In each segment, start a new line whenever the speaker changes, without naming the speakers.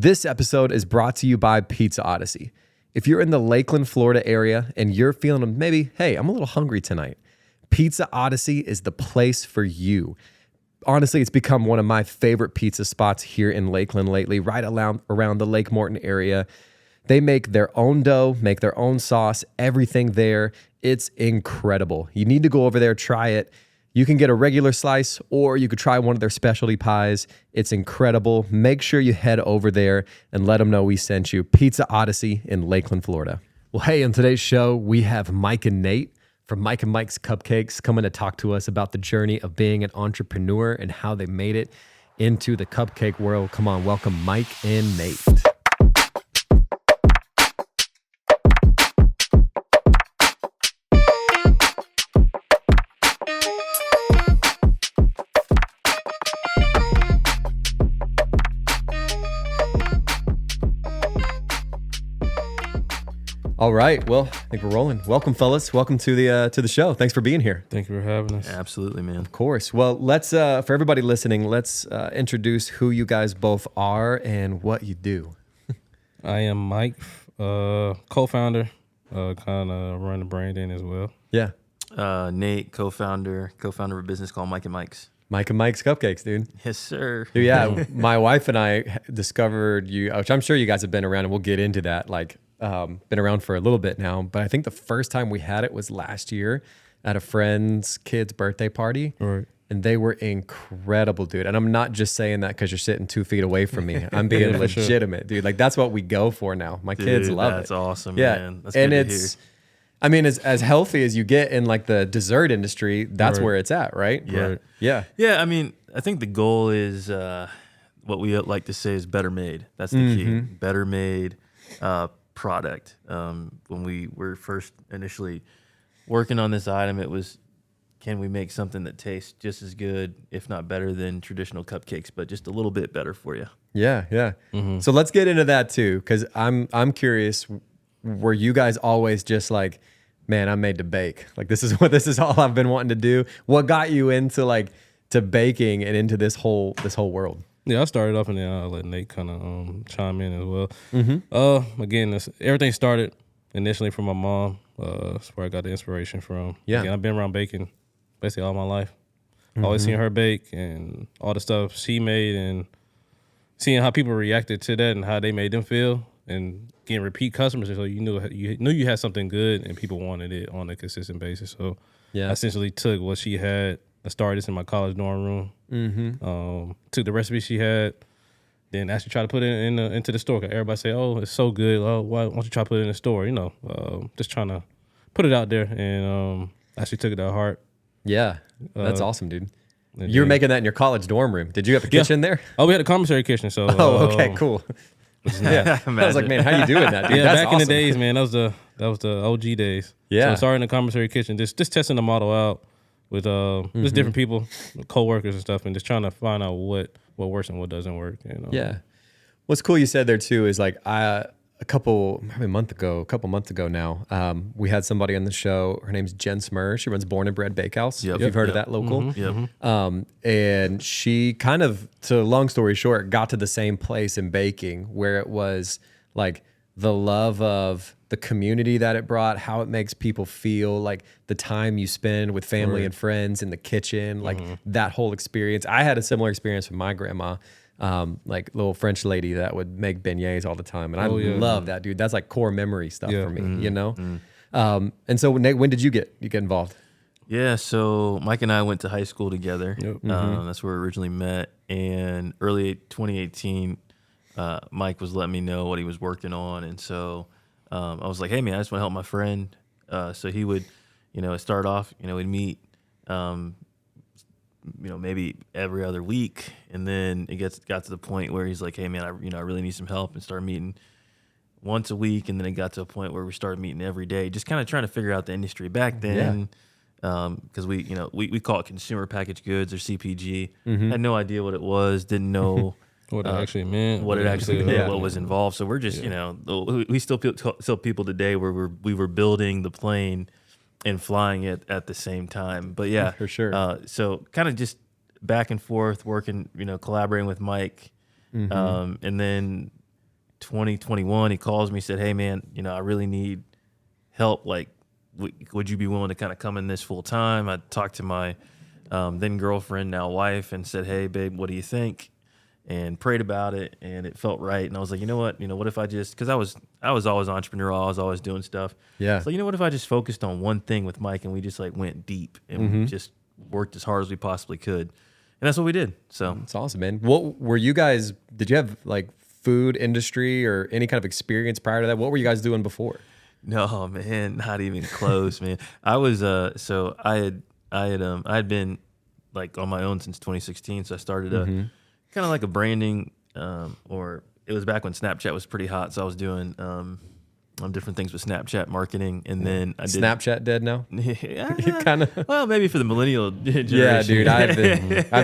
This episode is brought to you by Pizza Odyssey. If you're in the Lakeland, Florida area and you're feeling maybe, hey, I'm a little hungry tonight, Pizza Odyssey is the place for you. Honestly, it's become one of my favorite pizza spots here in Lakeland lately, right around the Lake Morton area. They make their own dough, make their own sauce, everything there. It's incredible. You need to go over there, try it. You can get a regular slice or you could try one of their specialty pies. It's incredible. Make sure you head over there and let them know we sent you. Pizza Odyssey in Lakeland, Florida. Well, hey, on today's show, we have Mike and Nate from Mike and Mike's Cupcakes coming to talk to us about the journey of being an entrepreneur and how they made it into the cupcake world. Come on, welcome Mike and Nate. All right. Well, I think we're rolling. Welcome, fellas. Welcome to the show. Thanks for being here.
Thank you for having us.
Absolutely, man.
Of course. Well, let's for everybody listening, let's introduce who you guys both are and what you do.
I am Mike, co-founder, kind of run the branding as well.
Yeah.
Nate, co-founder of a business called Mike and Mike's.
Mike and Mike's Cupcakes, dude.
Yes, sir.
Dude, yeah. My wife and I discovered you, which I'm sure you guys have been around, and we'll get into that. Been around for a little bit now, but I think the first time we had it was last year at a friend's kid's birthday party.
Right.
And they were incredible, dude. And I'm not just saying that because you're sitting 2 feet away from me. I'm being legitimate, dude. Like, that's what we go for now. My kids love it.
That's awesome,
yeah.
man. That's
and
good to
it's,
hear.
I mean, as healthy as you get in like the dessert industry, that's where it's at, right?
Yeah.
Right. Yeah.
Yeah, I mean, I think the goal is what we like to say is better made. That's the key. Better made product. When we were first initially working on this item, it was, can we make something that tastes just as good, if not better than traditional cupcakes, but just a little bit better for you?
Yeah, yeah. So let's get into that too, because I'm curious. Were you guys always just like, man, I'm made to bake? Like this is all I've been wanting to do. What got you into to baking and into this whole world?
Yeah, I started off and then I'll let Nate kind of chime in as well. Again, everything started initially from my mom. That's where I got the inspiration from.
Yeah.
Again, I've been around baking basically all my life. Always seen her bake and all the stuff she made and seeing how people reacted to that and how they made them feel and getting repeat customers. So you knew you had something good and people wanted it on a consistent basis. So I essentially took what she had. I started this in my college dorm room. Took the recipe she had, then actually tried to put it into the store. Cause everybody say, "Oh, it's so good. Oh, why don't you try to put it in the store?" You know, just trying to put it out there, and actually took it to heart.
Yeah, that's awesome, dude. You were making that in your college dorm room. Did you have a kitchen there?
Oh, we had a commissary kitchen. So
okay, cool. Yeah, I was like, man, how you doing that, dude?
Yeah,
that's
back
awesome.
in the days, man, that was the OG days.
Yeah.
So I started in the commissary kitchen, just testing the model out with just different people, co-workers and stuff, and just trying to find out what works and what doesn't work. You know?
Yeah. What's cool you said there too is like a couple months ago now, we had somebody on the show. Her name's Jen Smur. She runs Born and Bred Bakehouse. If you've heard of that local. And she kind of, to long story short, got to the same place in baking where it was like the love of the community that it brought, how it makes people feel, like the time you spend with family and friends in the kitchen, like that whole experience. I had a similar experience with my grandma, like little French lady that would make beignets all the time. And I love that, dude. That's like core memory stuff for me, you know? And so Nate, when did you get involved?
Yeah, so Mike and I went to high school together. That's where we originally met. And early 2018, Mike was letting me know what he was working on. And so I was like, hey, man, I just want to help my friend. So he would, start off, we'd meet, maybe every other week. And then it got to the point where he's like, hey, man, I really need some help, and started meeting once a week. And then it got to a point where we started meeting every day, just kind of trying to figure out the industry. Back then, because we call it consumer packaged goods or CPG. Had no idea what it was, didn't know
what it actually meant,
what was involved. So we're just, we still tell people today where we were building the plane and flying it at the same time. But yeah,
for sure.
So kind of just back and forth working, collaborating with Mike. And then 2021, he calls me, said, "Hey man, I really need help. Like, would you be willing to kind of come in this full time?" I talked to my then girlfriend, now wife, and said, "Hey babe, what do you think?" And prayed about it, and it felt right. And I was like, what if I just, because I was always entrepreneurial, I was always doing stuff.
Yeah.
So what if I just focused on one thing with Mike, and we just like went deep and just worked as hard as we possibly could, and that's what we did. So
It's awesome, man. What were you guys? Did you have like food industry or any kind of experience prior to that? What were you guys doing before?
no, man, not even close, man. I was so I had been like on my own since 2016. So I started a kind of like a branding, or it was back when Snapchat was pretty hot. So I was doing different things with Snapchat marketing, and then I did
Snapchat dead now.
yeah,
Kind of.
well, maybe for the millennial generation.
Yeah, dude. I've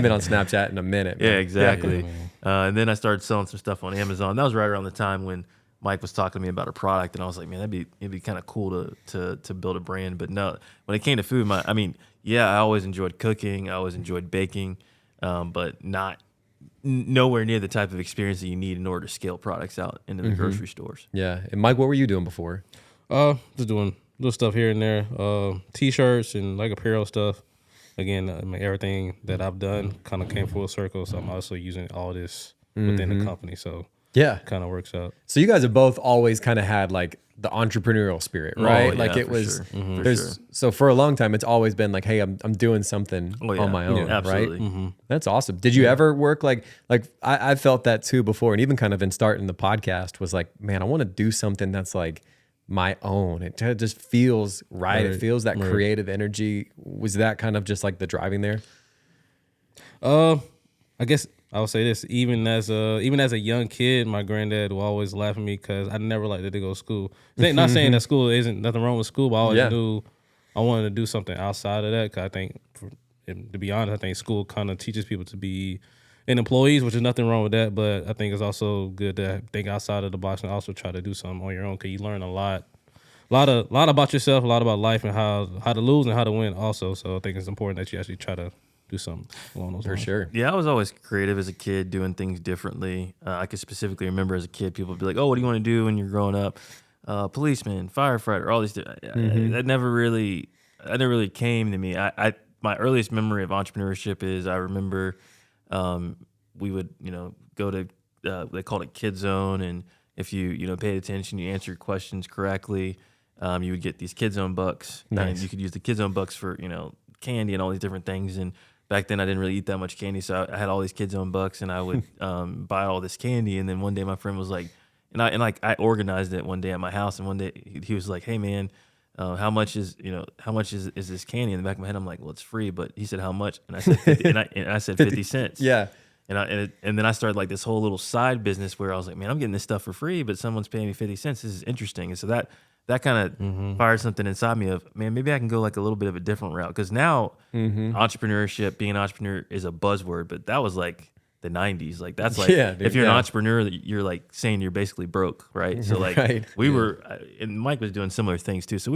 been on Snapchat in a minute. Man.
Yeah, exactly. And then I started selling some stuff on Amazon. That was right around the time when Mike was talking to me about a product, and I was like, man, it'd be kind of cool to build a brand. But no, when it came to food, I always enjoyed cooking. I always enjoyed baking, but nowhere near the type of experience that you need in order to scale products out into the grocery stores.
Yeah. And Mike, what were you doing before?
Just doing little stuff here and there, t-shirts and like apparel stuff. Again, everything that I've done kind of came full circle. So I'm also using all this within the company. So
Yeah.
kind of works out.
So you guys have both always kind of had like the entrepreneurial spirit, right?
Oh,
like
yeah,
it
for
was.
sure.
There's so for a long time, it's always been like, hey, I'm doing something
Oh, yeah.
on my own,
Yeah, absolutely.
right? That's awesome. Did you ever work like I felt that too before, and even kind of in starting the podcast was like, man, I want to do something that's like my own. It just feels right. It feels that creative energy. Was that kind of just like the driving there?
I guess I would say this: even as a young kid, my granddad would always laugh at me because I never liked to go to school. Not saying that school isn't nothing wrong with school, but I always knew I wanted to do something outside of that. Because I think, to be honest, I think school kind of teaches people to be employees, which is nothing wrong with that. But I think it's also good to think outside of the box and also try to do something on your own because you learn a lot about yourself, a lot about life, and how to lose and how to win also. So I think it's important that you actually try to do something along those lines.
For sure.
Yeah, I was always creative as a kid, doing things differently. I could specifically remember as a kid, people would be like, "Oh, what do you want to do when you're growing up?" Policeman, firefighter, all these. That never really came to me. My earliest memory of entrepreneurship is I remember we would go to they called it Kid Zone, and if you paid attention, you answered questions correctly, you would get these Kid Zone bucks.
Nice.
And you could use the Kid Zone bucks for candy and all these different things. And back then I didn't really eat that much candy, so I had all these Kid Zone bucks, and I would buy all this candy. And then one day my friend was like, I organized it one day at my house, and one day he was like, "Hey man, how much is this candy?" In the back of my head, I'm like, "Well, it's free," but he said, "How much?" And I said 50, and I said 50 cents.
Yeah.
And then I started like this whole little side business where I was like, man, I'm getting this stuff for free, but someone's paying me 50 cents. This is interesting. And so that kind of fired something inside me of, man, maybe I can go like a little bit of a different route. Because now entrepreneurship, being an entrepreneur is a buzzword, but that was like the 90s. Like that's like, if you're an entrepreneur, you're like saying you're basically broke, right? So like we were, and Mike was doing similar things too. So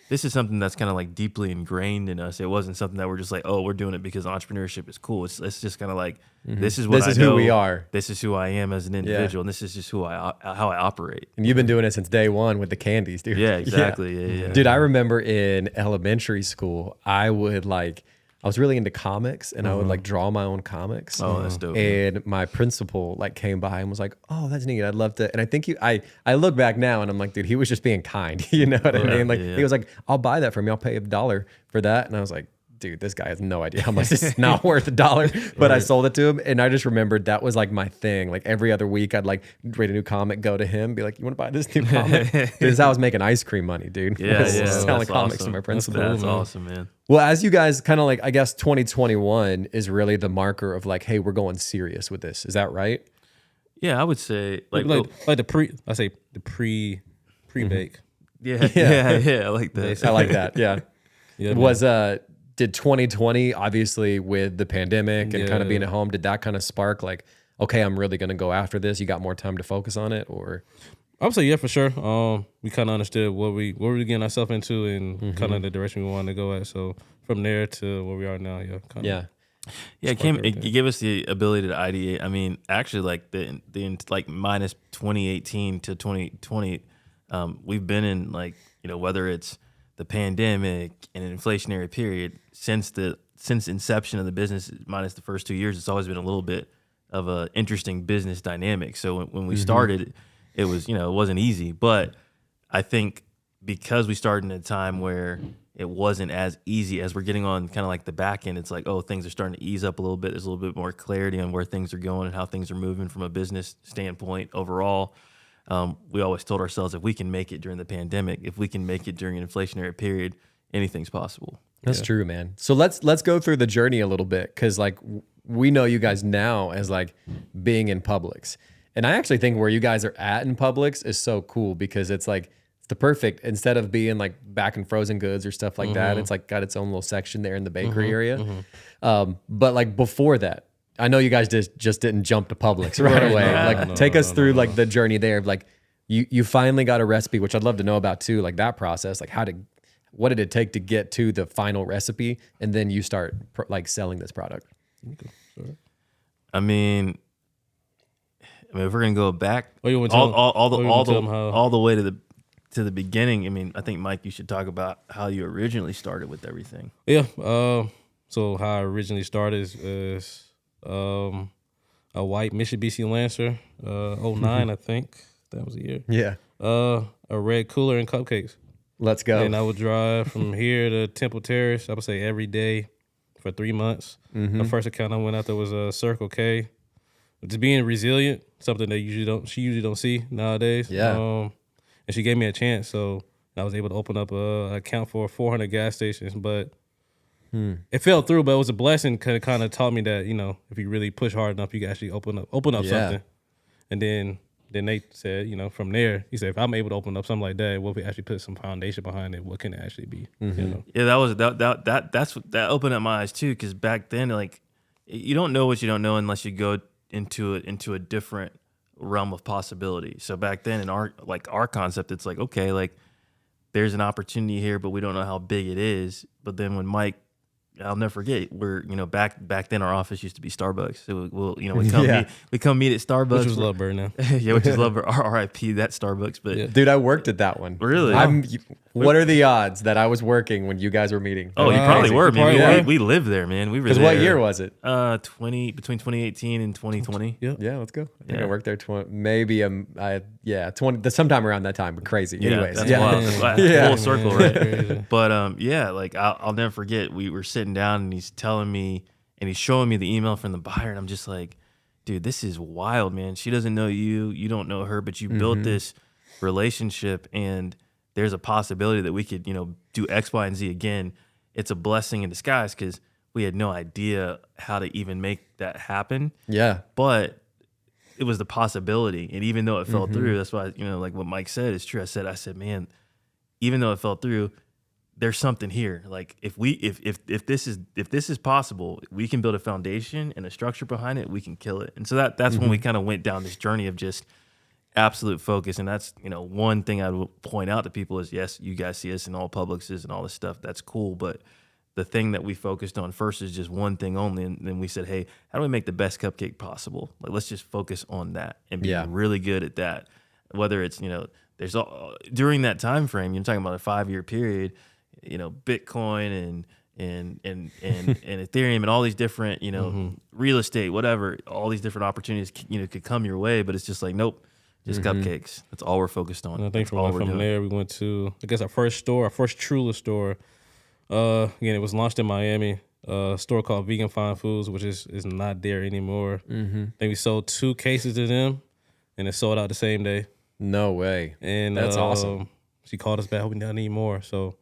this is something that's kind of like deeply ingrained in us. It wasn't something that we're just like, oh, we're doing it because entrepreneurship is cool. It's just kind of like, this is what I know.
Who we are.
This is who I am as an individual, and this is just how I operate.
And you've been doing it since day one with the candies, dude.
Yeah, exactly. Yeah.
Dude, I remember in elementary school, I was really into comics, and I would like draw my own comics.
Oh, that's dope.
And my principal like came by and was like, "Oh, that's neat. I'd love to." And I think I look back now and I'm like, dude, he was just being kind. You know what I mean? Like he was like, "I'll buy that from you. I'll pay $1 for that." And I was like, dude, this guy has no idea how much this is not worth $1. But I sold it to him, and I just remembered that was like my thing. Like every other week, I'd like read a new comic, go to him, be like, "You want to buy this new comic?" This is how I was making ice cream money, dude.
Yeah.
Selling comics
awesome.
to my principal.
That's awesome, man.
Well, as you guys kind of like, I guess 2021 is really the marker of like, hey, we're going serious with this. Is that right?
Yeah, I would say like
the pre-bake.
Yeah, I like that.
I like that. Yeah.
Yeah,
Did 2020, obviously with the pandemic and kind of being at home, did that kind of spark like, okay, I'm really going to go after this? You got more time to focus on it, or?
I would say yeah, for sure. We kind of understood what we were getting ourselves into and kind of the direction we wanted to go at. So from there to where we are now,
Yeah.
Yeah, it gave us the ability to ideate. I mean, actually, like the like minus 2018 to 2020, we've been in like, whether it's the pandemic and an inflationary period since inception of the business, minus the first 2 years, it's always been a little bit of a interesting business dynamic. So when we started, it was, it wasn't easy, but I think because we started in a time where it wasn't as easy as we're getting on kind of like the back end. It's like, oh, things are starting to ease up a little bit. There's a little bit more clarity on where things are going and how things are moving from a business standpoint overall. We always told ourselves if we can make it during the pandemic, if we can make it during an inflationary period, anything's possible.
That's true, man. So let's go through the journey a little bit, because like we know you guys now as like being in Publix, and I actually think where you guys are at in Publix is so cool, because it's like the perfect, instead of being like back in frozen goods or stuff like that, it's like got its own little section there in the bakery area. But like before that, I know you guys just didn't jump to Publix right away. Take us through like the journey there. Like you finally got a recipe, which I'd love to know about too. Like that process, like what did it take to get to the final recipe, and then you start like selling this product?
Okay, sure.
I mean, if we're gonna go back
all
the way to the beginning, I mean, I think, Mike, you should talk about how you originally started with everything.
Yeah. So how I originally started is a white Mitsubishi Lancer, 09, I think that was the year.
Yeah.
A red cooler and cupcakes.
Let's go.
And I would drive from here to Temple Terrace, I would say every day for 3 months. The first account I went after was a Circle K. Just being resilient, something that she usually don't see nowadays.
Yeah.
And she gave me a chance, so I was able to open up an account for 400 gas stations. But it fell through, but it was a blessing. Kind of taught me that, if you really push hard enough, you can actually open up something. And then they said, from there, he said, if I'm able to open up something like that, what if we actually put some foundation behind it? What can it actually be?
Yeah, that opened up my eyes too, because back then, like, you don't know what you don't know unless you go into a different realm of possibility. So back then in our concept, it's like, okay, like there's an opportunity here, but we don't know how big it is. But then when Mike, I'll never forget, we're, back then our office used to be Starbucks. So we come meet at Starbucks.
Which was Lovebird now.
Yeah, which is Lovebird. RIP that Starbucks. But
dude, I worked at that one.
Really?
What are the odds that I was working when you guys were meeting?
Oh, you probably were, man. We lived there, man. We were there.
Because what year was it?
Between 2018 and 2020.
Yeah, let's go. I think I worked there 20, sometime around that time, but crazy. Anyways,
that's wild. That's full circle, right? But like I'll never forget. We were sitting down and he's telling me and he's showing me the email from the buyer, and I'm just like, dude, this is wild, man. She doesn't know you, you don't know her, but you built this relationship, and there's a possibility that we could, do X, Y, and Z again. It's a blessing in disguise, because we had no idea how to even make that happen.
Yeah.
But it was the possibility. And even though it fell through, that's why, like what Mike said is true. I said, man, even though it fell through, there's something here. Like if this is possible, we can build a foundation and a structure behind it, we can kill it. And so that's when we kind of went down this journey of just absolute focus. And that's, one thing I would point out to people is, yes, you guys see us in all Publixes and all this stuff. That's cool. But the thing that we focused on first is just one thing only. And then we said, hey, how do we make the best cupcake possible? Like, let's just focus on that and be really good at that. Whether it's, there's during that time frame, you're talking about a 5-year period, Bitcoin and Ethereum and all these different, real estate, whatever, all these different opportunities, could come your way. But it's just like, nope. Just cupcakes. That's all we're focused on.
And I think from there, we went to, I guess, our first Trula store. Again, it was launched in Miami. A store called Vegan Fine Foods, which is not there anymore. I think we sold 2 cases to them, and it sold out the same day. No way. And that's awesome. She called us back, hoping I need more. So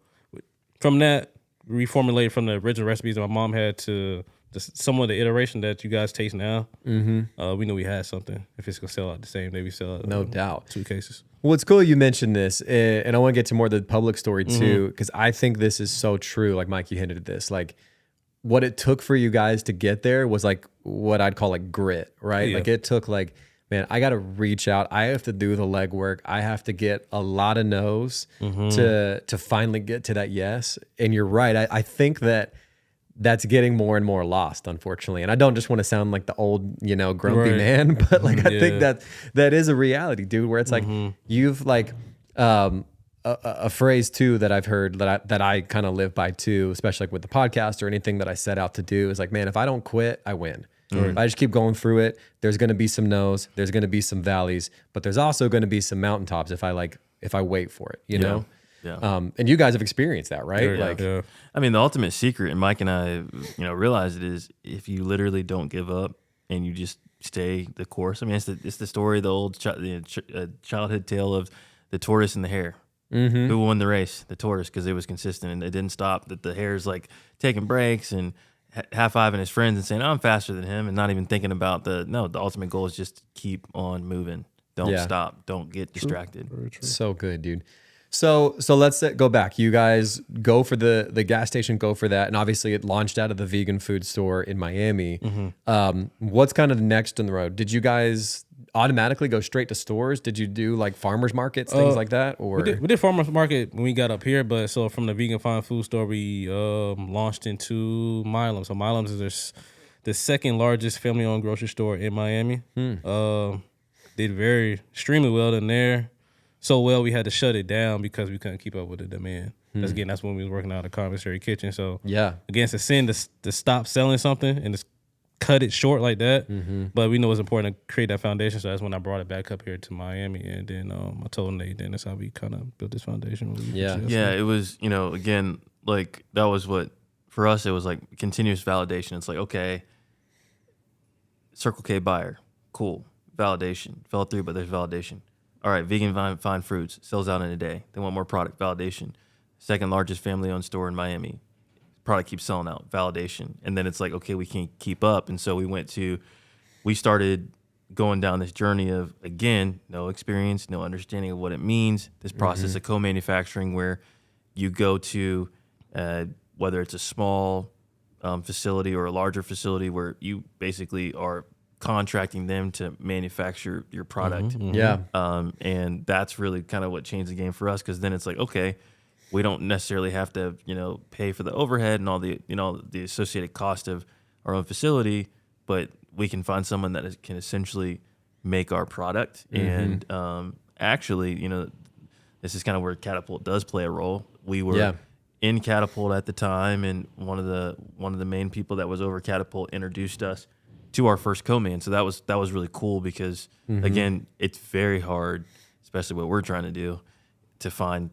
from that, we reformulated from the original recipes that my mom had to some of the iteration that you guys taste now. We knew we had something. If it's gonna sell out the same day, we sell out. No doubt. 2 cases. Well, it's cool you mentioned this, and I want to get to more of the public story too, because I think this is so true. Like Mike, you hinted at this. Like what it took for you guys to get there was like what I'd call like grit, right? Yeah. Like it took like, man, I got to reach out. I have to do the legwork. I have to get a lot of no's to finally get to that yes. And you're right. I think that
that's getting more and more lost, unfortunately. And I don't just want to sound like the old, grumpy
Right.
man, but like I think
Yeah.
that is a reality, dude, where it's like you've like a phrase too that I've heard that I kind of live by too, especially like with the podcast or anything that I set out to do is like, man, if I don't quit, I win. If I just keep going through it, there's going to be some no's, there's going to be some valleys, but there's also going to be some mountaintops if I wait for it, you know?
Yeah.
And you guys have experienced that, right?
Yeah.
I mean, the ultimate secret, and Mike and I, realized it is if you literally don't give up and you just stay the course. I mean, it's the story, the old childhood tale of the tortoise and the hare. Mm-hmm. Who won the race? The tortoise, because it was consistent and it didn't stop. That the hare's like taking breaks and high-fiving his friends and saying, "I'm faster than him," and not even thinking about the ultimate goal is just keep on moving. Don't stop. Don't get distracted.
Very true.
So good, dude. So let's go back. You guys go for the gas station, go for that. And obviously it launched out of the vegan food store in Miami. What's kind of next on the road? Did you guys automatically go straight to stores? Did you do like farmers markets, things like that? Or
we did farmers market when we got up here, but so from the vegan fine food store, we launched into Milam. So Milam's is the second largest family-owned grocery store in Miami. Did extremely well in there. So well, we had to shut it down because we couldn't keep up with the demand. That's when we was working out of the commissary kitchen. So against a sin to stop selling something and just cut it short like that. But we know it's important to create that foundation. So that's when I brought it back up here to Miami. And then I told Nate, then that's how we kind of built this foundation.
It was, again, like that was what, for us, it was like continuous validation. It's like, okay, Circle K buyer, cool, validation, fell through, but there's validation. All right, vegan fine fruits, sells out in a day. They want more product, validation. Second largest family-owned store in Miami. Product keeps selling out, validation. And then it's like, okay, we can't keep up. And so we started going down this journey of, again, no experience, no understanding of what it means. This process of co-manufacturing where you go to, whether it's a small facility or a larger facility where you basically are contracting them to manufacture your product. And that's really kind of what changed the game for us, because then it's like, okay, we don't necessarily have to, pay for the overhead and all the, the associated cost of our own facility, but we can find someone that can essentially make our product. And actually, this is kind of where Catapult does play a role. We were in Catapult at the time, and one of the main people that was over Catapult introduced us to our first co-man. So that was really cool because again, it's very hard, especially what we're trying to do, to find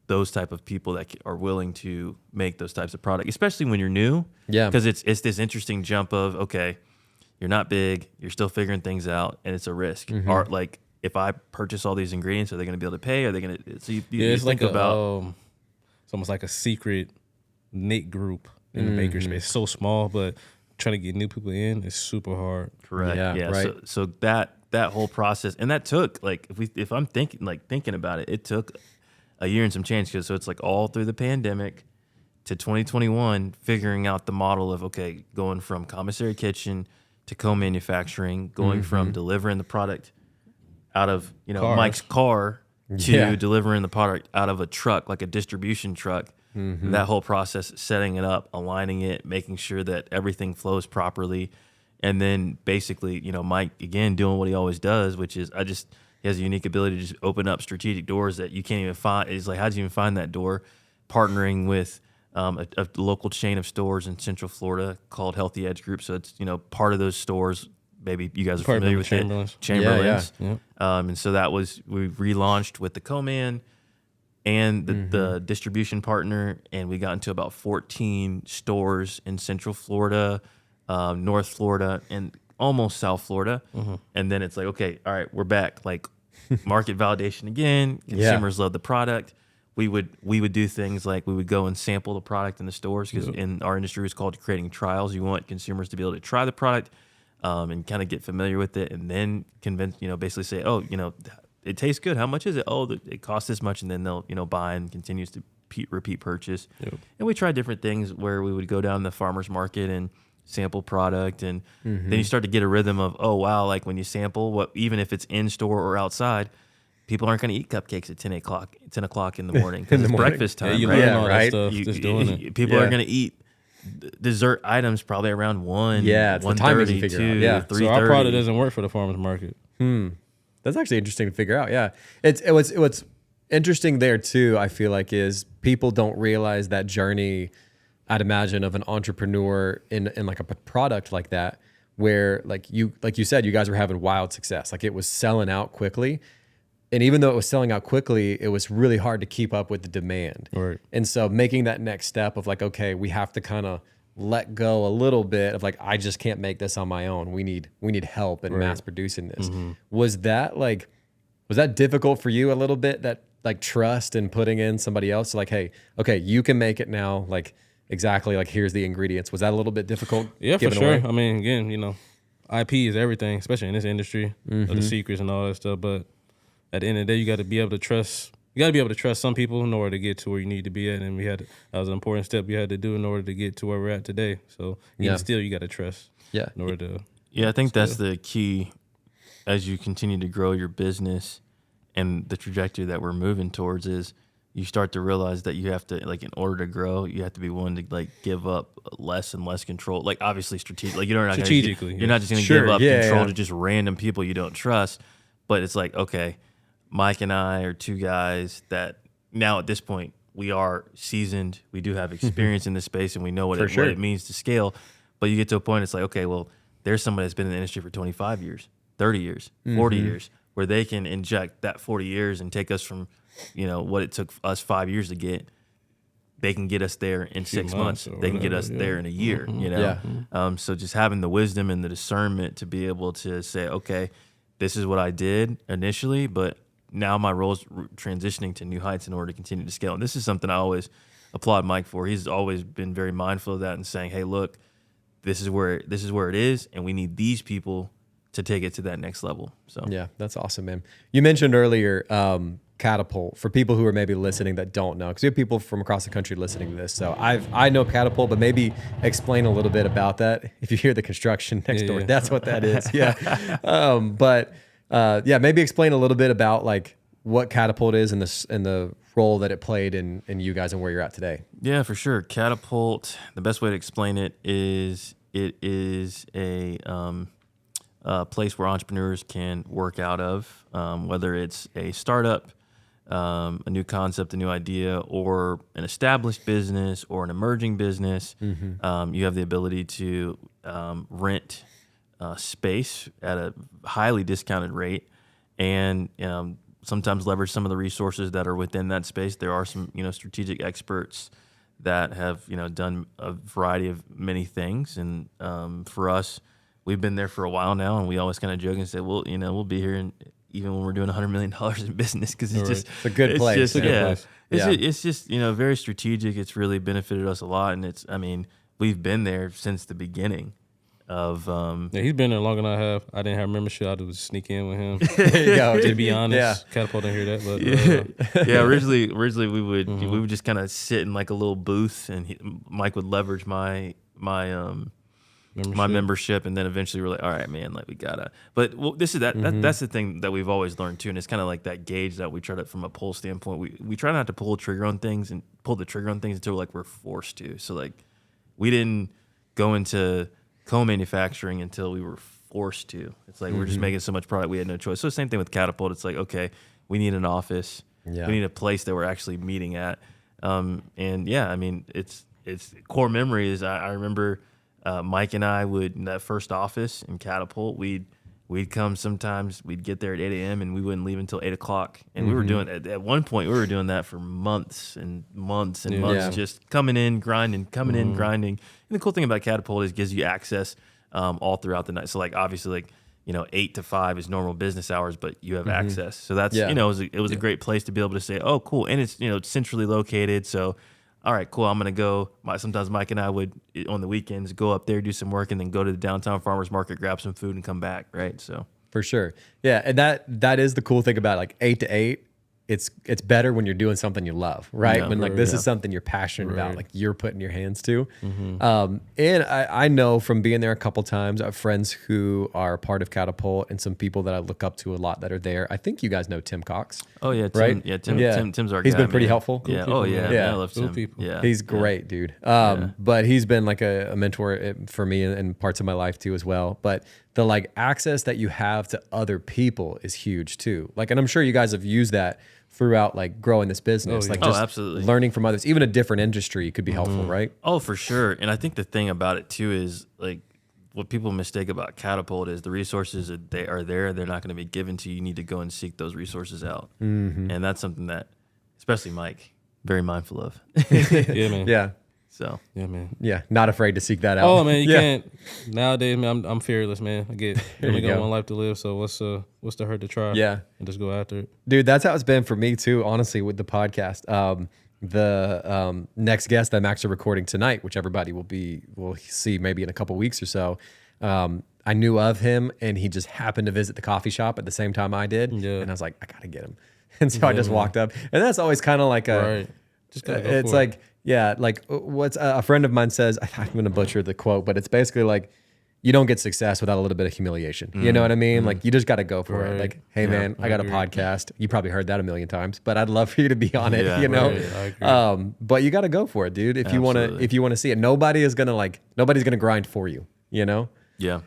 those type of people that are willing to make those types of product, especially when you're new. Because it's this interesting jump of, okay, you're not big, you're still figuring things out, and it's a risk. Or like, if I purchase all these ingredients, are they going to be able to pay? Are they going to? So you
it's
think
like
about.
It's almost like a secret knit group in the baker space. It's so small, but trying to get new people in is super hard.
Correct. Yeah.
Right.
So that whole process, and that took like, if I'm thinking about it, it took a year and some change, because so it's like all through the pandemic to 2021, figuring out the model of, okay, going from commissary kitchen to co-manufacturing, going from delivering the product out of Mike's car to delivering the product out of a truck, like a distribution truck. That whole process, setting it up, aligning it, making sure that everything flows properly, and then basically, Mike again doing what he always does, which is he has a unique ability to just open up strategic doors that you can't even find. It's like, how did you even find that door? Partnering with a local chain of stores in Central Florida called Healthy Edge Group. So it's part of those stores. Maybe you guys are familiar with
Chamberlain's.
it. Chamberlain's.
Yeah.
And so we relaunched with the co-man and the distribution partner, and we got into about 14 stores in Central Florida, North Florida, and almost South Florida. And then it's like, okay, all right, we're back. Like, market validation again. Consumers love the product. We would do things like we would go and sample the product in the stores, because in our industry it's called creating trials. You want consumers to be able to try the product and kind of get familiar with it, and then convince, basically say, oh, it tastes good. How much is it? Oh, it costs this much, and then they'll buy and continues to repeat purchase. And we tried different things where we would go down the farmer's market and sample product, and then you start to get a rhythm of, oh wow, like when you sample, even if it's in store or outside, people aren't going to eat cupcakes at 10 o'clock in the morning because it's breakfast time.
You
right?
learn all that stuff just doing it.
People are going to eat dessert items probably around 1.
Yeah, it's the timing you
1:30,
figure out.
2,
Yeah.
3:30.
So our product doesn't work for the farmers market.
That's actually interesting to figure out. Yeah. What's interesting there too, I feel like, is people don't realize that journey, I'd imagine, of an entrepreneur in like a product like that, where like you said, you guys were having wild success. Like it was selling out quickly. And even though it was selling out quickly, it was really hard to keep up with the demand.
Right.
And so making that next step of like, okay, we have to kind of let go a little bit of like, I just can't make this on my own. We need help in mass producing this. Was that difficult for you a little bit, that like trust and putting in somebody else? Like, hey, okay, you can make it now. Like exactly, like here's the ingredients. Was that a little bit difficult?
Yeah, for sure.
Away?
I mean, again, IP is everything, especially in this industry, of the secrets and all that stuff. But at the end of the day, you got to be able to trust. You got to be able to trust some people in order to get to where you need to be at. And that was an important step we had to do in order to get to where we're at today. So still, you got to trust.
Yeah.
In order to.
Yeah, I think that's the key as you continue to grow your business and the trajectory that we're moving towards is you start to realize that you have to, like, in order to grow, you have to be willing to like give up less and less control. Like obviously strategic, like you're not
strategically.
you're not just going to give up control to just random people you don't trust. But it's like, okay, Mike and I are two guys that now at this point we are seasoned. We do have experience in this space and we know what it means to scale. But you get to a point, it's like, okay, well, there's somebody that's been in the industry for 25 years, 30 years, 40 years, where they can inject that 40 years and take us from, what it took us 5 years to get. They can get us there in 6 months. They can get us there in a year, So just having the wisdom and the discernment to be able to say, okay, this is what I did initially, but now my role is transitioning to new heights in order to continue to scale. And this is something I always applaud Mike for. He's always been very mindful of that and saying, hey, look, this is where it is, and we need these people to take it to that next level. So
yeah, that's awesome, man. You mentioned earlier Catapult. For people who are maybe listening that don't know, because we have people from across the country listening to this. So I know Catapult, but maybe explain a little bit about that. If you hear the construction next door, that's what that is. Yeah. Maybe explain a little bit about like what Catapult is and the role that it played in you guys and where you're at today.
Yeah, for sure. Catapult, the best way to explain it is a place where entrepreneurs can work out of, whether it's a startup, a new concept, a new idea, or an established business or an emerging business. You have the ability to rent space at a highly discounted rate and sometimes leverage some of the resources that are within that space. There are some strategic experts that have done a variety of many things, and for us, we've been there for a while now, and we always kind of joke and say, well, we'll be here and even when we're doing $100 million in business, because it's
a good place.
It's just very strategic. It's really benefited us a lot, and we've been there since the beginning of.
He's been there longer than I have. I didn't have membership. I would sneak in with him.
There you go.
To be honest, Catapult didn't hear that, but
originally we would just kind of sit in like a little booth, and Mike would leverage my membership, and then eventually we're like, all right, man, like we gotta. But this is that's the thing that we've always learned too, and it's kind of like that gauge that we try to, from a pull standpoint, we try not to pull the trigger on things until like we're forced to. So like we didn't go into co-manufacturing until we were forced to. It's like we're just making so much product we had no choice. So same thing with Catapult. It's like, okay, we need an office, we need a place that we're actually meeting at, it's core memory is I remember. Mike and I would, in that first office in Catapult, we'd come sometimes, we'd get there at 8 a.m. and we wouldn't leave until 8 o'clock. And we were doing, at one point, we were doing that for months and months and months, just coming in, grinding. And the cool thing about Catapult is it gives you access all throughout the night. So like, obviously, like, 8 to 5 is normal business hours, but you have access. So that's, it was a great place to be able to say, oh, cool. And it's, centrally located. So, all right, cool. I'm going to go. Sometimes Mike and I would, on the weekends, go up there, do some work, and then go to the downtown farmers market, grab some food, and come back, right? So
for sure. Yeah, and that is the cool thing about like 8 to 8. it's better when you're doing something you love, right?
Yeah,
when like this is something you're passionate about,
Right.
like you're putting your hands to. And I know from being there a couple times, I have friends who are part of Catapult and some people that I look up to a lot that are there. I think you guys know Tim Cox.
Oh yeah, Tim,
Right?
Yeah, Tim's our
He's
guy,
been pretty
man.
helpful.
Yeah.
Cool
Oh
people,
yeah.
man.
Man,
Yeah.
I love
Cool
Tim.
people.
Yeah.
He's great, dude. But he's been like a mentor for me in parts of my life too as well. But the like access that you have to other people is huge too. Like, and I'm sure you guys have used that throughout like growing this business.
yeah.
Like
Oh,
just
absolutely.
learning from others, even a different industry could be helpful, right?
Oh, for sure. And I think the thing about it too is like what people mistake about Catapult is the resources that they are there. They're not going to be given to you. You need to go and seek those resources out. And that's something that, especially Mike, very mindful of.
Yeah, man.
Yeah.
So
Yeah, man.
Yeah. Not afraid to seek that out.
Oh man, you
Yeah.
can't nowadays. Man, I'm fearless, man. I get
There
only
you
got
go.
one life to live, so what's the hurt to try?
Yeah.
and just go after it.
Dude, that's how it's been for me too, honestly, with the podcast. The next guest I'm actually recording tonight, which everybody will see maybe in a couple weeks or so. I knew of him and he just happened to visit the coffee shop at the same time I did.
Yeah.
And I was like, I gotta get him. And so I just walked up. And that's always kind of like a
Right. Just gotta go
it's
for
like, yeah, like what's a friend of mine says, I'm gonna butcher the quote, but it's basically like you don't get success without a little bit of humiliation. You know what I mean? Like you just got to go for it.
Right.
Like, hey man, I got
agree.
a podcast. You probably heard that a million times, but I'd love for you to be on it.
Yeah,
you know,
right. I agree.
but you got to go for it, dude. If you want to,
Absolutely.
if you want to see it, nobody's gonna grind for you. You know,
yeah.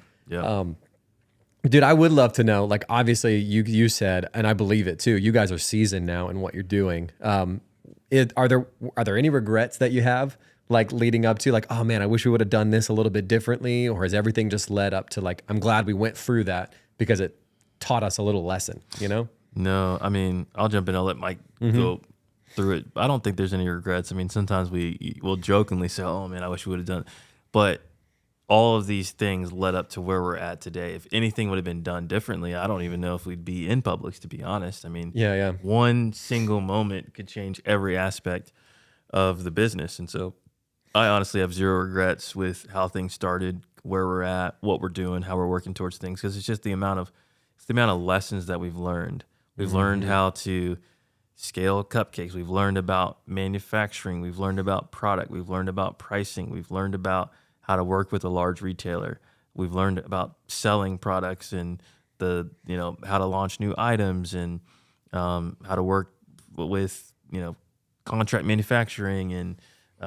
dude. I would love to know. Like, obviously, you said, and I believe it too. You guys are seasoned now in what you're doing. Are there any regrets that you have? Like leading up to like, oh man, I wish we would have done this a little bit differently, or has everything just led up to like, I'm glad we went through that because it taught us a little lesson, you know?
No, I mean, I'll jump in. I'll let Mike go through it. I don't think there's any regrets. I mean, sometimes we'll jokingly say, "Oh man, I wish we would have done," but all of these things led up to where we're at today. If anything would have been done differently, I don't even know if we'd be in Publix, to be honest. I mean,
Yeah.
one single moment could change every aspect of the business, and so I honestly have zero regrets with how things started, where we're at, what we're doing, how we're working towards things, because it's just the amount of lessons that we've learned. We've learned how to scale cupcakes. We've learned about manufacturing. We've learned about product. We've learned about pricing. We've learned about how to work with a large retailer. We've learned about selling products and how to launch new items and how to work with contract manufacturing and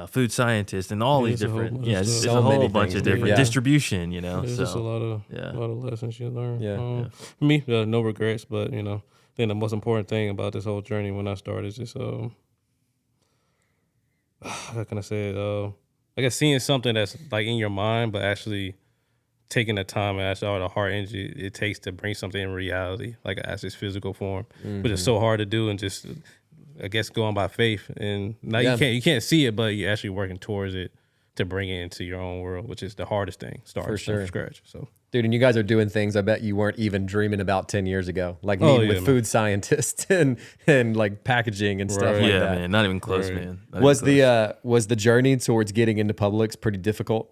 food scientists and all these
it's a whole
different
bunch of
it's
stuff.
a
So
whole
many
bunch
things,
of
dude.
different
Yeah.
distribution,
There's just a lot of
yeah.
lessons you learn.
Yeah.
For me, no regrets, but I think the most important thing about this whole journey when I started is just how can I say it? I guess seeing something that's like in your mind, but actually taking the time and actually all the hard energy it takes to bring something in reality, like as its physical form, which is so hard to do, and just I guess going by faith. And now
Yeah.
you can't see it, but you're actually working towards it to bring it into your own world, which is the hardest thing, starting
For sure.
from scratch. So.
Dude, and you guys are doing things I bet you weren't even dreaming about 10 years ago, like
Oh,
meeting
yeah,
with
man.
food scientists and like packaging and stuff
Right.
like
Yeah,
that.
man, not even close,
Right.
man. Not
Was
even close.
was the journey towards getting into Publix pretty difficult?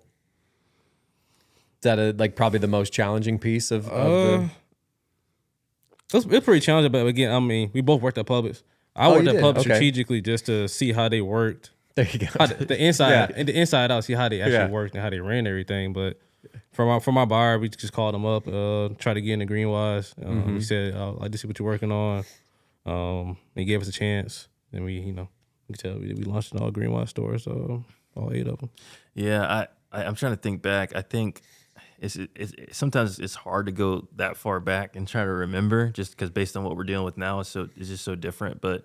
Is that probably the most challenging piece of the?
It's pretty challenging, but again, I mean, we both worked at Publix. I
Oh,
worked
you
at
did?
Publix
Okay.
strategically just to see how they worked,
There you go.
how the inside
Yeah.
and the inside out, see how they actually
Yeah.
worked and how they ran everything. But from our buyer, we just called them up, tried to get into Greenwise. We said, "Like this is what you're working on." They gave us a chance, and we could tell we launched in all Greenwise stores, all 8 of them.
Yeah, I'm trying to think back. I think it's sometimes it's hard to go that far back and try to remember, just because based on what we're dealing with now, it's just so different. But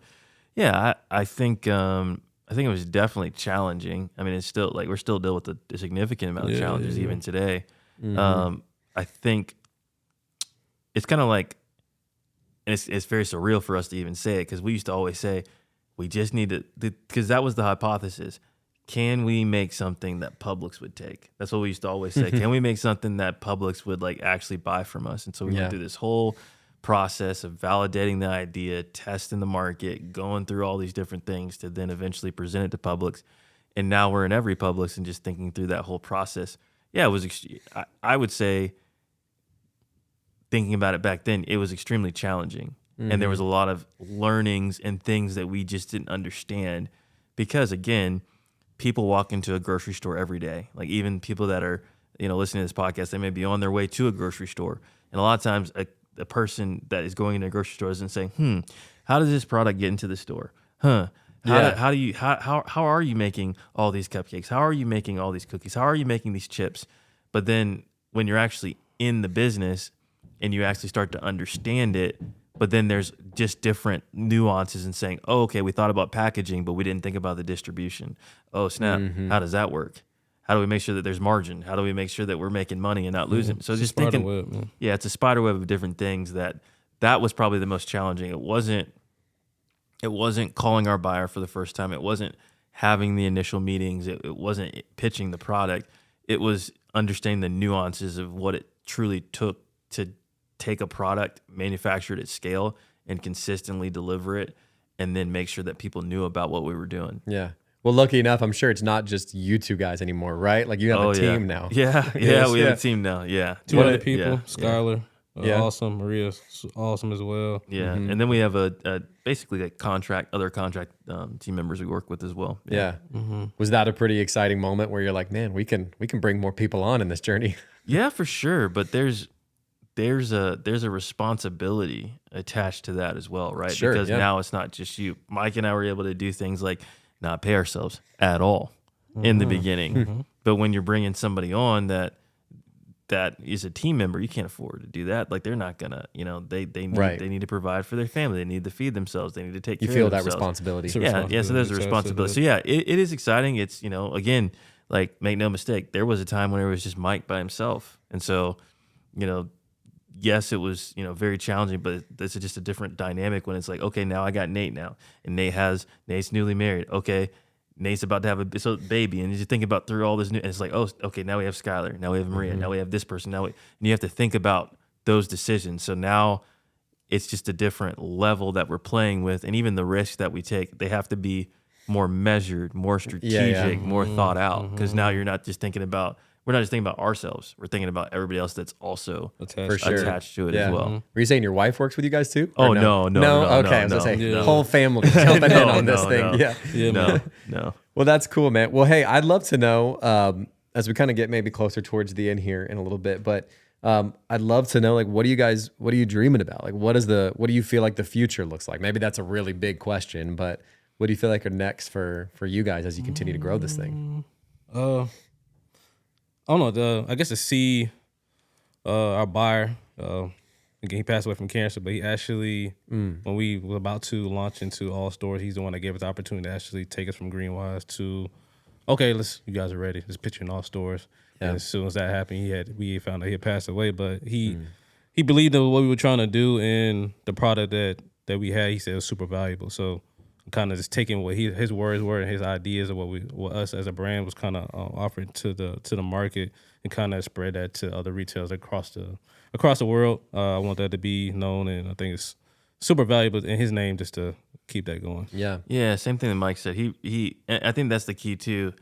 yeah, I think it was definitely challenging. I mean, it's still we're still dealing with a significant amount of
Yeah,
challenges
yeah.
even today. I think it's kind of like, and it's very surreal for us to even say it, because we used to always say we just need to, because that was the hypothesis. Can we make something that Publix would take? That's what we used to always say. Can we make something that Publix would actually buy from us? And so we
Yeah.
went through this whole process of validating the idea, testing the market, going through all these different things to then eventually present it to Publix. And now we're in every Publix and just thinking through that whole process. Yeah, it was. I would say, thinking about it back then, it was extremely challenging. And there was a lot of learnings and things that we just didn't understand because, again, people walk into a grocery store every day. Like even people that are, listening to this podcast, they may be on their way to a grocery store. And a lot of times a person that is going into a grocery store isn't saying, how does this product get into the store? How are you making all these cupcakes? How are you making all these cookies? How are you making these chips? But then when you're actually in the business and you actually start to understand it, but then there's just different nuances in saying, oh, okay, we thought about packaging, but we didn't think about the distribution. Oh, snap. How does that work? How do we make sure that there's margin? How do we make sure that we're making money and not losing? So just thinking,
web,
it's a spider web of different things that was probably the most challenging. It wasn't calling our buyer for the first time. It wasn't having the initial meetings. It wasn't pitching the product. It was understanding the nuances of what it truly took to take a product, manufacture it at scale, and consistently deliver it, and then make sure that people knew about what we were doing.
Yeah. Well, lucky enough, I'm sure it's not just you two guys anymore, right? Like you have a team now.
Yeah, we have a team now. Yeah.
Two other people,
Yeah.
Skylar, awesome. Maria's awesome as well.
Yeah. And then we have basically other contract team members we work with as well.
Yeah. Was that a pretty exciting moment where you're like, man, we can bring more people on in this journey?
Yeah, for sure. But there's a responsibility attached to that as well, right?
Sure,
because now it's not just you. Mike and I were able to do things like not pay ourselves at all in the beginning. But when you're bringing somebody on that is a team member, you can't afford to do that. Like they're not gonna, they need to provide for their family. They need to feed themselves. They need to take care of themselves.
You feel that responsibility.
So there's a responsibility. So it is exciting. It's, again, like make no mistake, there was a time when it was just Mike by himself. And so, yes, it was, very challenging, but this is just a different dynamic when it's like, okay, now I got Nate now, and Nate's newly married. Okay, Nate's about to have a baby, and you think about through all this new, and it's like, oh, okay, now we have Skylar, now we have Maria, now we have this person, and you have to think about those decisions. So now it's just a different level that we're playing with, and even the risks that we take, they have to be more measured, more strategic, more thought out, because now we're not just thinking about ourselves. We're thinking about everybody else that's also attached to it as well.
Were you saying your wife works with you guys too?
Oh,
or
no.
Okay, I was going to say, whole family jumping in on this thing.
Yeah,
no.
Well, that's cool, man. Well, hey, I'd love to know, as we kind of get maybe closer towards the end here in a little bit, but I'd love to know, like, what are you dreaming about? Like, what do you feel like the future looks like? Maybe that's a really big question, but what do you feel like are next for you guys as you continue to grow this thing?
I don't know. I guess to see our buyer. Again, he passed away from cancer, but he actually, when we were about to launch into all stores, he's the one that gave us the opportunity to actually take us from Greenwise to, okay, you guys are ready. Let's pitch you in all stores. Yeah. And as soon as that happened, we found out he had passed away. But he believed in what we were trying to do, and the product that we had, he said, was super valuable. So kind of just taking what his words were and his ideas of what us as a brand was kind of offering to the market, and kind of spread that to other retailers across the world. I want that to be known, and I think it's super valuable in his name just to keep that going.
Yeah. Same thing that Mike said. I think that's the key too.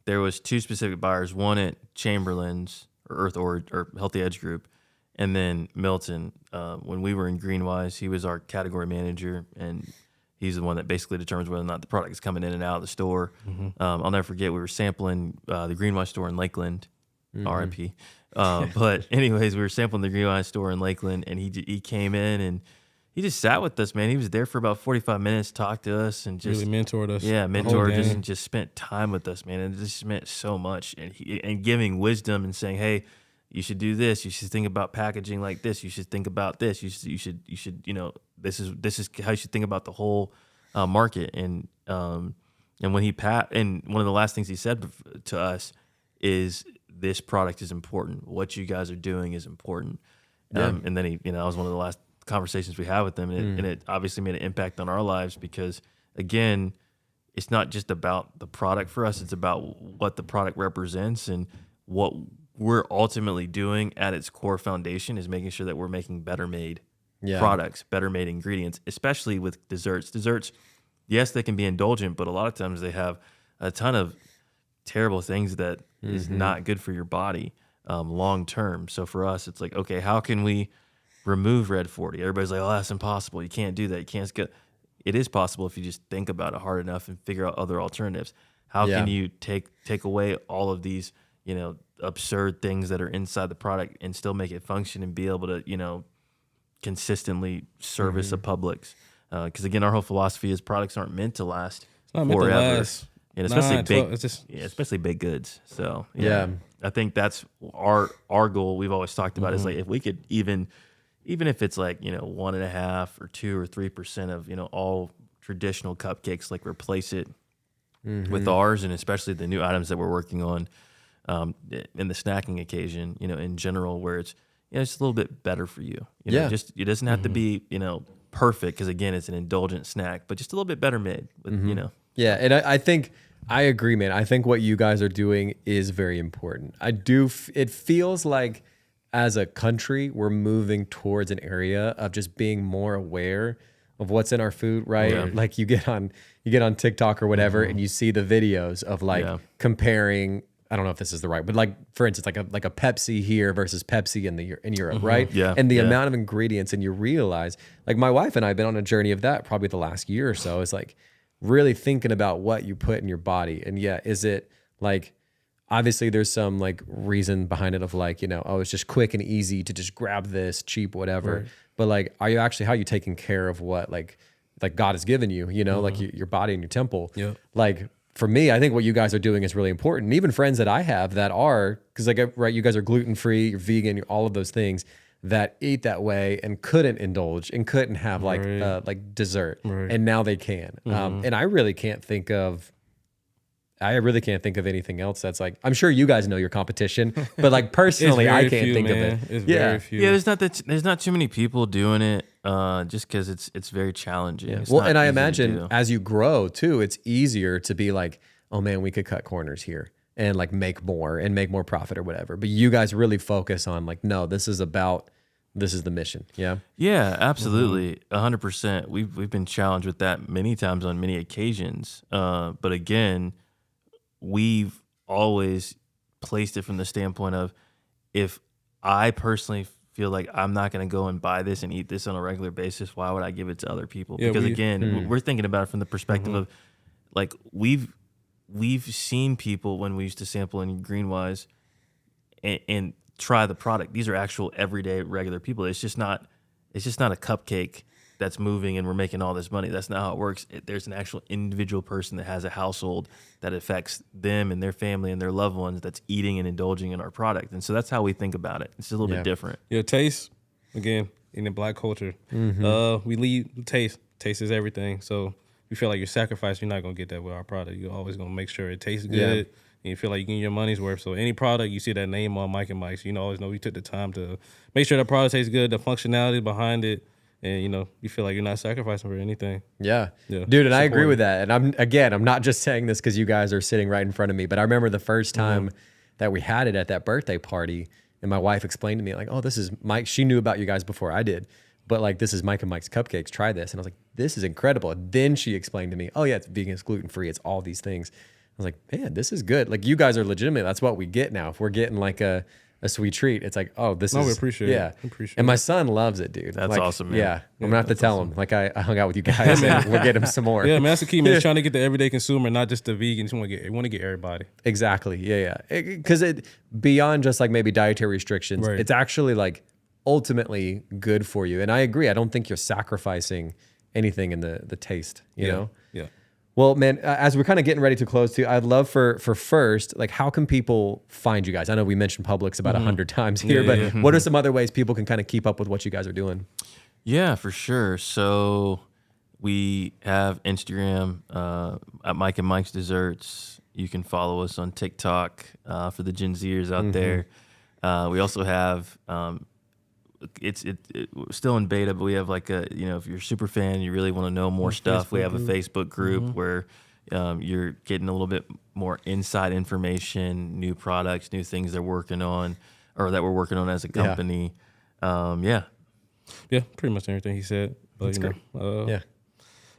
There was two specific buyers, one at Chamberlain's or Earth or Healthy Edge Group, and then Milton. When we were in Greenwise, he was our category manager, and he's the one that basically determines whether or not the product is coming in and out of the store. I'll never forget, we were sampling the Greenwise store in Lakeland, RIP. But anyways, we were sampling the Greenwise store in Lakeland, and he came in and he just sat with us, man. He was there for about 45 minutes, talked to us, and just
really mentored us.
Yeah, mentored us and just spent time with us, man. And it just meant so much. And giving wisdom and saying, hey, you should do this. You should think about packaging like this. You should think about this. You should this is how you should think about the whole market. And when he and one of the last things he said to us is, this product is important. What you guys are doing is important. And then that was one of the last conversations we had with them, and it obviously made an impact on our lives, because again, it's not just about the product for us. It's about what the product represents, and what we're ultimately doing at its core foundation is making sure that we're making better made products, better made ingredients, especially with desserts. Desserts, yes, they can be indulgent, but a lot of times they have a ton of terrible things that is not good for your body long term. So for us, it's like, okay, how can we remove Red 40. Everybody's like, oh, that's impossible. You can't do that. You can't get. It is possible if you just think about it hard enough and figure out other alternatives. How can you take away all of these, absurd things that are inside the product and still make it function and be able to, consistently service a Publix? Because again, our whole philosophy is products aren't meant to last
Not
forever.
meant to last.
And especially
9, 12, it's just
especially baked goods. So
Yeah.
I think that's our goal. We've always talked about is like if we could even if it's like 1.5 or 2 or 3% of all traditional cupcakes, like replace it with ours, and especially the new items that we're working on in the snacking occasion. In general, where it's it's a little bit better for you. Just it doesn't have to be perfect, because again, it's an indulgent snack, but just a little bit better made. With,
Yeah, and I think I agree, man. I think what you guys are doing is very important. It feels like as a country, we're moving towards an area of just being more aware of what's in our food, right?
Yeah.
Like you get on TikTok or whatever, and you see the videos of like comparing. I don't know if this is the right, but like for instance, like a Pepsi here versus Pepsi in Europe, right?
Yeah.
And the amount of ingredients, and you realize, like my wife and I have been on a journey of that probably the last year or so. Is like really thinking about what you put in your body, and is it like, obviously there's some like reason behind it of like, oh, it's just quick and easy to just grab this cheap, whatever. Right. But like, are you actually, how are you taking care of what like God has given you, like your body and your temple?
Yeah.
Like for me, I think what you guys are doing is really important. And even friends that I have that are, because like, right, you guys are gluten-free, you're vegan, you're all of those things, that eat that way and couldn't indulge and couldn't have like dessert, and now they can. And I really can't think of anything else that's like, I'm sure you guys know your competition, but like personally, I can't think of it.
It's very few.
Yeah, there's not too many people doing it, just because it's very challenging.
Yeah.
It's
Well,
not
and I
easy to
imagine
do.
as you grow too, it's easier to be like, oh man, we could cut corners here and like make more profit or whatever. But you guys really focus on like, no, this is the mission. Yeah.
Yeah, absolutely. 100%. We've been challenged with that many times on many occasions. But again, we've always placed it from the standpoint of, if I personally feel like I'm not going to go and buy this and eat this on a regular basis, why would I give it to other people?
Yeah,
because we're thinking about it from the perspective of like, we've seen people when we used to sample in Greenwise and try the product. These are actual everyday regular people. It's just not a cupcake that's moving and we're making all this money. That's not how it works. There's an actual individual person that has a household that affects them and their family and their loved ones that's eating and indulging in our product. And so that's how we think about it. It's a little bit different.
Yeah, taste, again, in the Black culture, we lead taste. Taste is everything. So you feel like you're sacrificing, you're not going to get that with our product. You're always going to make sure it tastes good. Yeah. And you feel like you're getting your money's worth. So any product, you see that name on Mike and Mike's, always know we took the time to make sure the product tastes good, the functionality behind it, and you feel like you're not sacrificing for anything.
Yeah. Dude, and I agree with that. And I'm not just saying this because you guys are sitting right in front of me, but I remember the first time that we had it at that birthday party, and my wife explained to me like, oh, this is Mike. She knew about you guys before I did, but like, this is Mike and Mike's Cupcakes. Try this. And I was like, this is incredible. And then she explained to me, oh yeah, it's vegan, it's gluten-free, it's all these things. I was like, man, this is good. Like, you guys are legitimate. That's what we get now. If we're getting like a sweet treat, it's like, oh, this is.
We appreciate it.
And my son loves it, dude.
That's
like,
awesome, man.
Yeah. I'm gonna have to tell him. Like, I hung out with you guys and we'll get him some more.
Yeah, man, that's the key, man. It's trying to get the everyday consumer, not just the vegans. You want to get everybody.
Exactly. Yeah. Because it beyond just like maybe dietary restrictions, it's actually like ultimately good for you. And I agree. I don't think you're sacrificing anything in the taste, you know?
Yeah.
Well, man, as we're kind of getting ready to close too, I'd love for first, like, how can people find you guys? I know we mentioned Publix about 100 times here, but what are some other ways people can kind of keep up with what you guys are doing?
Yeah, for sure. So we have Instagram at Mike and Mike's Desserts. You can follow us on TikTok for the Gen Zers out there. We also have it's still in beta, but we have like if you're a super fan, you really want to know more stuff. We have a Facebook group where you're getting a little bit more inside information, new products, new things they're working on, or that we're working on as a company. Yeah,
pretty much everything he said. But
That's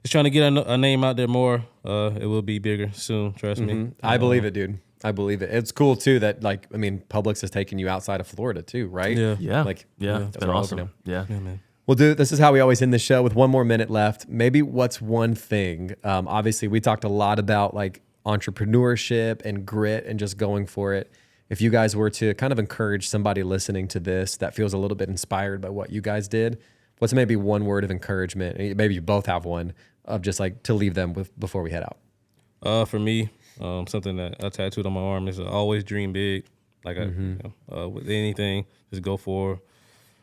just trying to get a name out there more. It will be bigger soon. Trust me.
I believe it, dude. I believe it. It's cool too that like I mean Publix has taken you outside of Florida too, right?
Yeah.
Yeah.
Like
It's
that's
been
all over
awesome.
now.
Yeah.
Yeah, man.
Well, dude, this is how we always end the show with one more minute left. Maybe what's one thing? Obviously, we talked a lot about like entrepreneurship and grit and just going for it. If you guys were to kind of encourage somebody listening to this that feels a little bit inspired by what you guys did, what's maybe one word of encouragement? Maybe you both have one of just like to leave them with before we head out.
For me, something that I tattooed on my arm is always dream big. Like with anything, just go for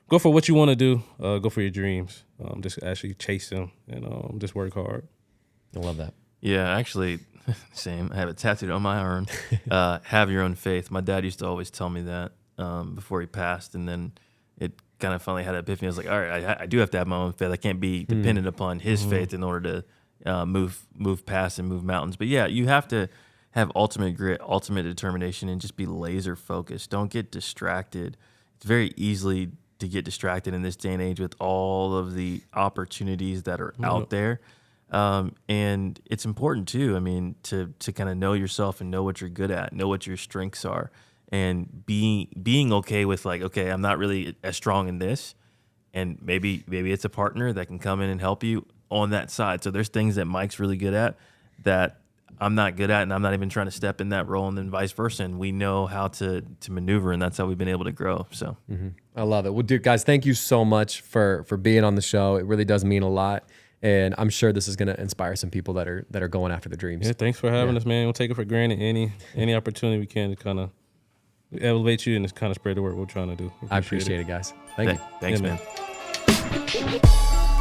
what you want to do. Go for your dreams. Just actually chase them and just work hard.
I love that.
Yeah, actually, same. I have it tattooed on my arm. Have your own faith. My dad used to always tell me that before he passed, and then it kind of finally had an epiphany. I was like, all right, I do have to have my own faith. I can't be dependent upon his faith in order to move past and move mountains. But yeah, you have to have ultimate grit, ultimate determination, and just be laser focused. Don't get distracted. It's very easily to get distracted in this day and age with all of the opportunities that are out there. And it's important too, I mean, to kind of know yourself and know what you're good at, know what your strengths are, and being okay with like, okay, I'm not really as strong in this, and maybe it's a partner that can come in and help you on that side. So there's things that Mike's really good at that I'm not good at, and I'm not even trying to step in that role, and then vice versa. And we know how to maneuver, and that's how we've been able to grow. So
I love it. Well, dude, guys, thank you so much for being on the show. It really does mean a lot. And I'm sure this is going to inspire some people that are going after the dreams.
Yeah, thanks for having us, man. We'll take it for granted. Any opportunity we can to kind of elevate you and just kind of spread the word we're trying to do.
I appreciate it, guys. Thank you.
Thanks,
Yeah,
man.